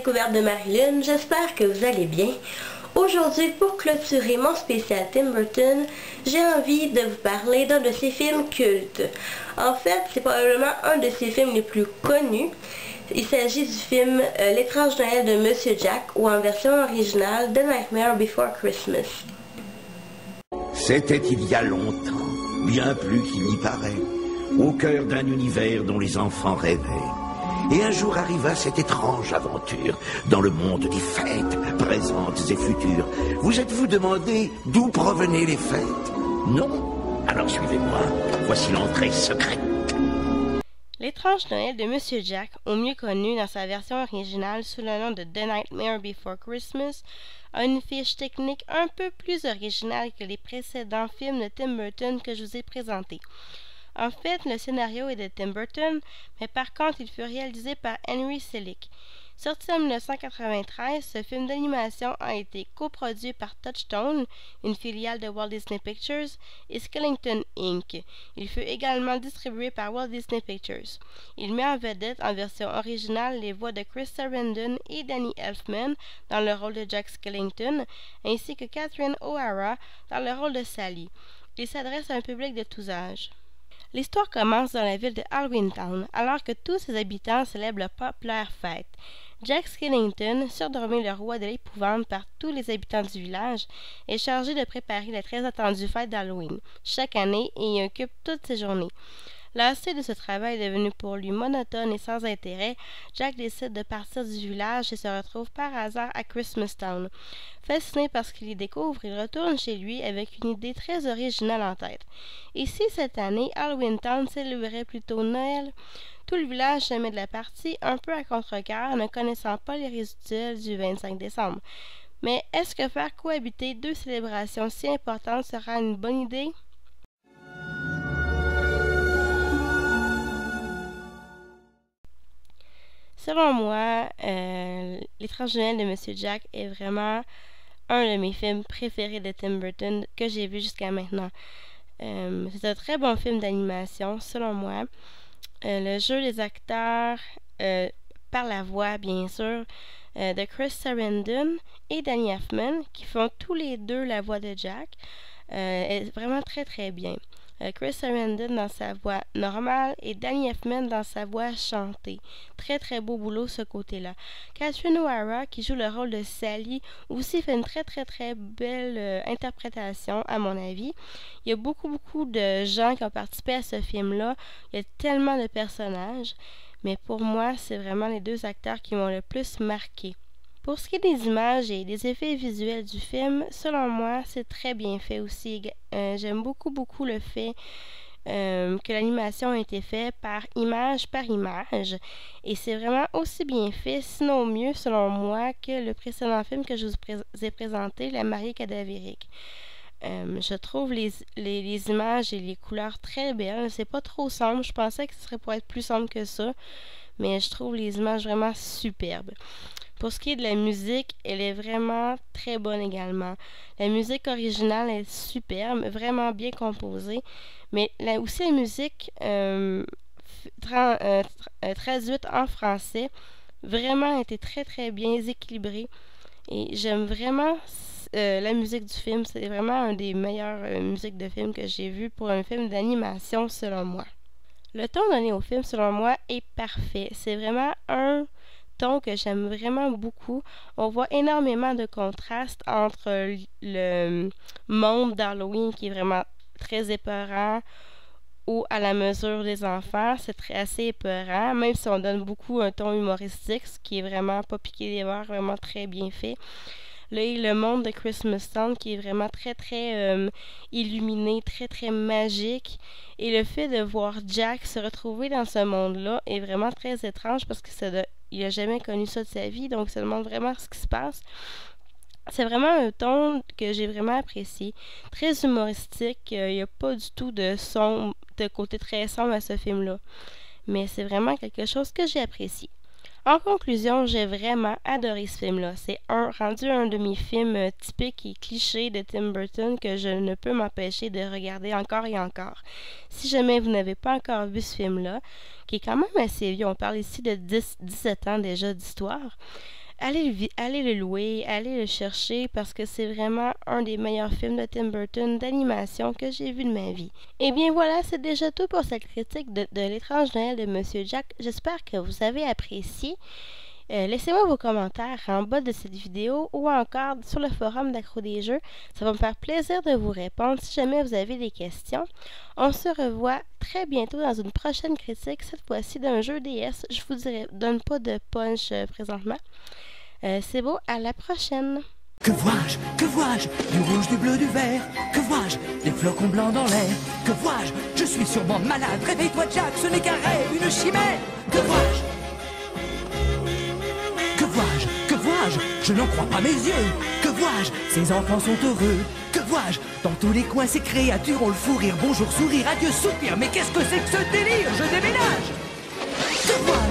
découverte de Marilyn, j'espère que vous allez bien. Aujourd'hui, pour clôturer mon spécial Tim Burton, j'ai envie de vous parler d'un de ses films cultes. En fait, c'est probablement un de ses films les plus connus. Il s'agit du film L'étrange Noël de Monsieur Jack, ou en version originale The Nightmare Before Christmas. C'était il y a longtemps, bien plus qu'il n'y paraît, au cœur d'un univers dont les enfants rêvaient. Et un jour arriva cette étrange aventure dans le monde des fêtes, présentes et futures. Vous êtes-vous demandé d'où provenaient les fêtes? Non? Alors suivez-moi, voici l'entrée secrète. L'étrange Noël de Monsieur Jack, au mieux connu dans sa version originale sous le nom de The Nightmare Before Christmas, a une fiche technique un peu plus originale que les précédents films de Tim Burton que je vous ai présentés. En fait, le scénario est de Tim Burton, mais par contre, il fut réalisé par Henry Selick. Sorti en 1993, ce film d'animation a été coproduit par Touchstone, une filiale de Walt Disney Pictures, et Skellington Inc. Il fut également distribué par Walt Disney Pictures. Il met en vedette en version originale les voix de Chris Sarandon et Danny Elfman dans le rôle de Jack Skellington, ainsi que Catherine O'Hara dans le rôle de Sally. Il s'adresse à un public de tous âges. L'histoire commence dans la ville de Halloween Town, alors que tous ses habitants célèbrent la populaire fête. Jack Skellington, surnommé le roi de l'épouvante par tous les habitants du village, est chargé de préparer la très attendue fête d'Halloween, chaque année, et y occupe toutes ses journées. Lassé de ce travail devenu pour lui monotone et sans intérêt, Jack décide de partir du village et se retrouve par hasard à Christmas Town. Fasciné par ce qu'il y découvre, il retourne chez lui avec une idée très originale en tête. Et si cette année, Halloween Town célébrait plutôt Noël? Tout le village se met de la partie, un peu à contre-cœur, ne connaissant pas les rituels du 25 décembre. Mais est-ce que faire cohabiter deux célébrations si importantes sera une bonne idée? Selon moi, L'étrange Noël de Monsieur Jack est vraiment un de mes films préférés de Tim Burton que j'ai vu jusqu'à maintenant. C'est un très bon film d'animation, selon moi. Le jeu des acteurs, par la voix, bien sûr, de Chris Sarandon et Danny Elfman, qui font tous les deux la voix de Jack, est vraiment très très bien. Chris Sarandon dans sa voix normale et Danny Elfman dans sa voix chantée. Très très beau boulot ce côté-là. Catherine O'Hara qui joue le rôle de Sally aussi fait une très très très belle interprétation à mon avis. Il y a beaucoup de gens qui ont participé à ce film-là. Il y a tellement de personnages, mais pour moi c'est vraiment les deux acteurs qui m'ont le plus marqué. Pour ce qui est des images et des effets visuels du film, selon moi, c'est très bien fait aussi. J'aime beaucoup le fait que l'animation a été faite par image. Et c'est vraiment aussi bien fait, sinon mieux, selon moi, que le précédent film que je vous ai présenté, La mariée cadavérique. Je trouve les images et les couleurs très belles. C'est pas trop sombre. Je pensais que ce serait pour être plus sombre que ça, mais je trouve les images vraiment superbes. Pour ce qui est de la musique, elle est vraiment très bonne également. La musique originale est superbe, vraiment bien composée, mais aussi la musique traduite en français, vraiment était très très bien équilibrée. Et j'aime vraiment la musique du film. C'est vraiment un des meilleures musiques de film que j'ai vu pour un film d'animation selon moi. Le ton donné au film selon moi est parfait. C'est vraiment un ton que j'aime vraiment beaucoup. On voit énormément de contrastes entre le monde d'Halloween qui est vraiment très épeurant ou à la mesure des enfants, c'est assez épeurant, même si on donne beaucoup un ton humoristique, ce qui est vraiment pas piqué des verres, vraiment très bien fait. Là, le monde de Christmas Town qui est vraiment très très illuminé, très très magique. Et le fait de voir Jack se retrouver dans ce monde-là est vraiment très étrange parce que il n'a jamais connu ça de sa vie, donc ça demande vraiment ce qui se passe. C'est vraiment un ton que j'ai vraiment apprécié, très humoristique. Il n'y a pas du tout de côté très sombre à ce film-là, mais c'est vraiment quelque chose que j'ai apprécié. En conclusion, j'ai vraiment adoré ce film-là. C'est rendu un de mes films typiques et clichés de Tim Burton que je ne peux m'empêcher de regarder encore et encore. Si jamais vous n'avez pas encore vu ce film-là, qui est quand même assez vieux, on parle ici de 17 ans déjà d'histoire, allez le louer, allez le chercher parce que c'est vraiment un des meilleurs films de Tim Burton d'animation que j'ai vu de ma vie. Et bien voilà, c'est déjà tout pour cette critique de l'étrange Noël de Monsieur Jack. J'espère que vous avez apprécié. Laissez-moi vos commentaires en bas de cette vidéo ou encore sur le forum d'Accro des Jeux. Ça va me faire plaisir de vous répondre si jamais vous avez des questions. On se revoit très bientôt dans une prochaine critique, cette fois-ci d'un jeu DS. Je vous donne pas de punch présentement. C'est beau, à la prochaine! Que vois-je? Que vois-je? Du rouge, du bleu, du vert. Que vois-je? Des flocons blancs dans l'air. Que vois-je? Je suis sûrement malade. Réveille-toi, Jack, ce n'est qu'un rêve, une chimère. Que vois-je? Que vois-je? Que vois-je? Je n'en crois pas mes yeux. Que vois-je? Ces enfants sont heureux. Que vois-je? Dans tous les coins, ces créatures ont le fou rire. Bonjour, sourire, adieu, soupir. Mais qu'est-ce que c'est que ce délire? Je déménage. Que vois-je?